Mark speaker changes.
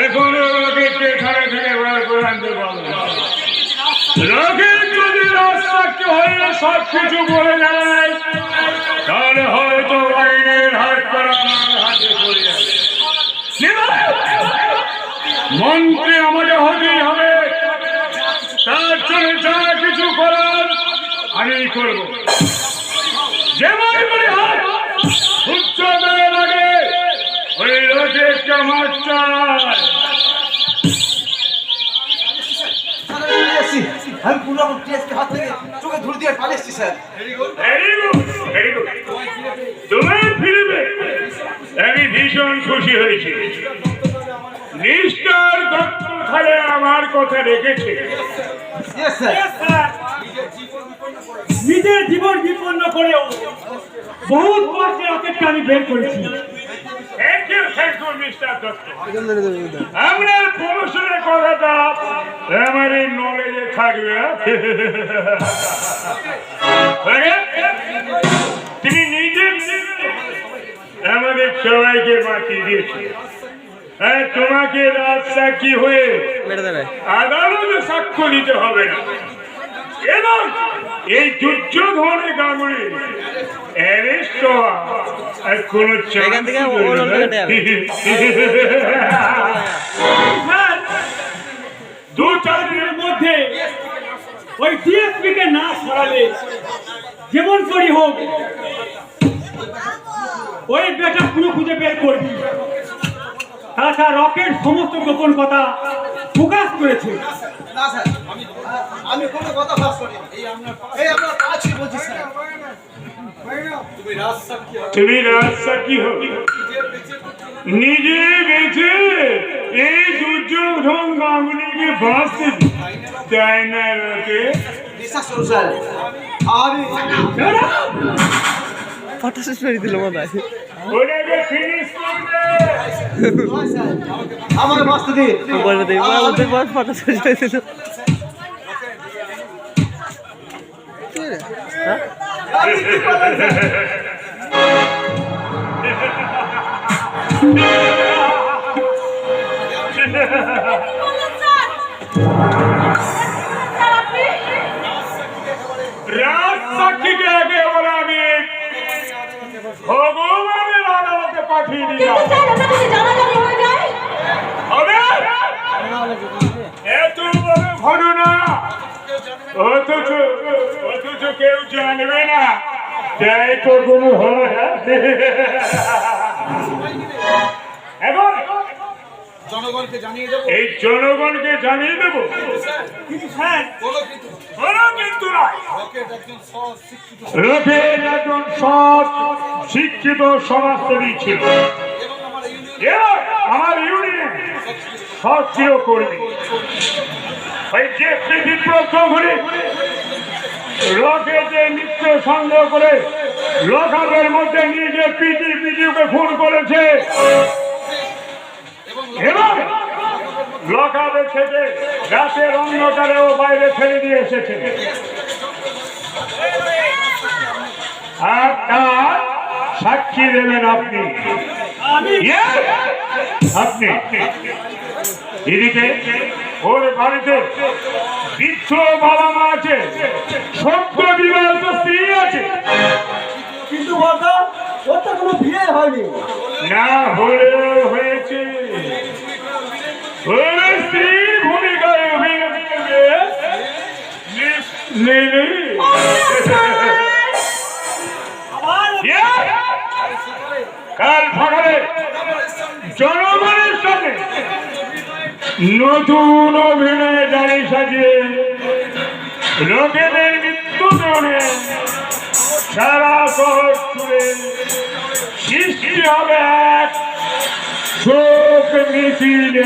Speaker 1: এখনো রকেটকে এখানে থেকে বার করে আনতে পারবো না। রকেট যদি রাস্তাকে হয়ে সব কিছু বলে যায় তাহলে হয়তো আইনের হাত করা আমার হাতে পড়ে যাবে। মন্ত্রী আমাকে হতেই হবে, তার জন্য যা কিছু করার আমি করবো। যেমন বলি হয় উচ্চতায় লাগে ওই রকেটকে আমার চাই।
Speaker 2: আমি পুরো টেস্টকে হাত থেকে চোখে ধরে দিয়ে পালিয়েছি sir.
Speaker 1: Very good, very good. তুমি ফিরবে, আমি ভীষণ খুশি হয়েছি। মিস্টার দত্তখালে আমার কথা রেখেছে।
Speaker 3: নিজের জীবন বিপন্ন করেও বহুত কষ্টে রকেটকে আমি বের করেছি।
Speaker 1: Thank you mister Dutta. আপনার প্রমোশনের কথাটা আমার এই নলেজে থাকবে। তুমি নিজে আমাদের সবাইকে বাঁচিয়ে দিয়েছো। তোমাকে রাজসাক্ষী হয়ে আদালতে সাক্ষ্য দিতে হবে না এবং এই দুর্যোধনের গাঙ্গুলি অ্যারেস্ট হওয়া কোন
Speaker 3: দু চার দিনের মধ্যে ওই ডিএসপি কে না সরালে যেমন করি হোক ওই বেটা পুরো খুঁজে বের করবি। তাছাড়া রকেট সমস্ত গোপন কথা প্রকাশ করেছে।
Speaker 2: না স্যার, আমি কোনো কথা ফাঁস করি। এই আমরা কাছে বলছি স্যার।
Speaker 1: তুমি রাজসাক্ষী হবে, নিজে বেঁচে এই দুর্যোধন গাঙ্গুলিকে বাঁচতে চায় না। রকেট
Speaker 2: বিশ্বাস করুন স্যার, আমি
Speaker 4: ফটো শেষ করে দিল মনে হয়।
Speaker 1: ওটাকে ফিনিশ করবে।
Speaker 2: আমাকে বাঁচতে দিন।
Speaker 4: বলবে দেই ওদের পর ফটো শেষ করে দিল।
Speaker 1: রাজসাক্ষীকে আগে বলে আমি ভগবানের আদালতে পাঠিয়ে দিলাম। এত বড় ঘটনা অথচ কেউ জানবে না, তাই তো কোনো হয়। এখন
Speaker 2: জনগণকে জানিয়ে দেবো।
Speaker 1: এই জনগণকে জানিয়ে দেবো।
Speaker 3: কিন্তু স্যার
Speaker 1: কোনো কিন্তু নয়।
Speaker 2: রকেট একজন শিক্ষিত
Speaker 1: রকেট একজন সৎ শিক্ষিত সমাজসেবী ছিল এবং আমার ইউনিয়ন সক্রিয় কর্মী। ওই যে প্রীতিপ্রজ্ঞ ঘুরে রকেটে নিত্য সংগ্রহ করে লকআপের মধ্যে নিয়ে যে পিটিকে খুন করেছে এবং লকআপে থেকে রাতের অন্ধকারেও বাইরে ছেড়ে দিয়ে এসেছে। আর তার সাক্ষী দেবেন আপনি। আপনি এদিকে ওর বাড়িতে বৃদ্ধ বাবা মা আছে, সত্য বিবাহিত স্ত্রী আছে।
Speaker 2: কিন্তু কথা ওর তো কোনো বিয়ে হয়নি।
Speaker 1: না হলেও হয়েছে। ওর স্ত্রীর ভূমিকায় অভিনয় করবে কাল সকালে জনগণের সামনে নতুন অভিনয়ে দাঁড়িয়ে সাজিয়ে রকেটের মৃত্যু জনে সারা শহর জুড়ে সৃষ্টি হবে এক শোক মিছিল।